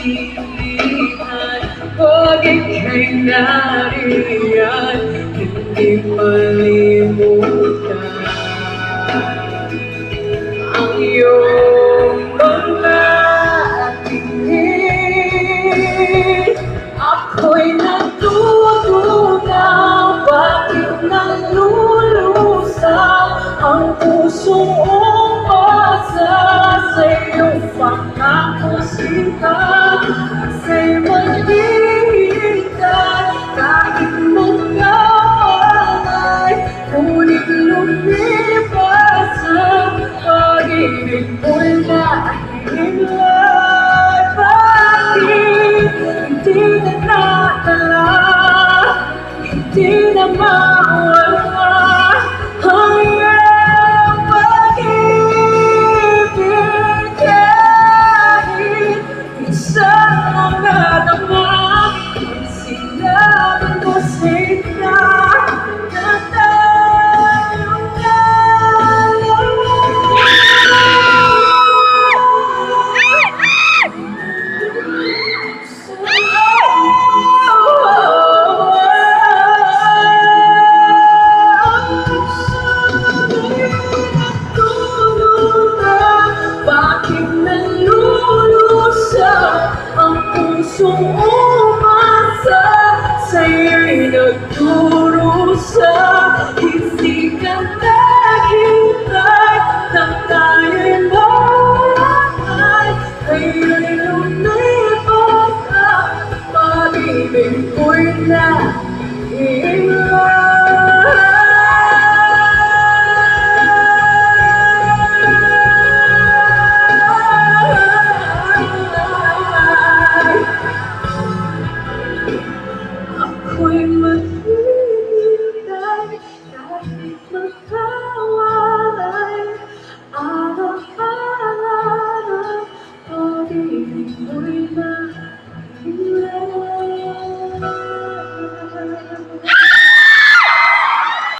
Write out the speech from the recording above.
pilihan. Pag ika'y nariyan, hindi malimutan ang iyong mga tingin. Ako'y natutunaw, bakit nalulusaw ang pusong umasa sa iyong pangako sinta. Sa'y maghihintay kahit mga walay, ngunit lumipas ang pag-ibig mo'y nahihimlay. Bakit hindi na natala, hindi na mawala ang iyong pag-ibig? Kahit minsan lang nadama ang sinabi mo sinta na tayong bakit nalulusaw ang pusong umasa sa'yo'y nagdurusa? Hindi ka naghintay nang tayo'y mawalay, ngayon lumipas ang pag-ibig ko'y ako'y maghihintay kahit magkawalay, araw-araw pag-ibig mo'y nahihintay.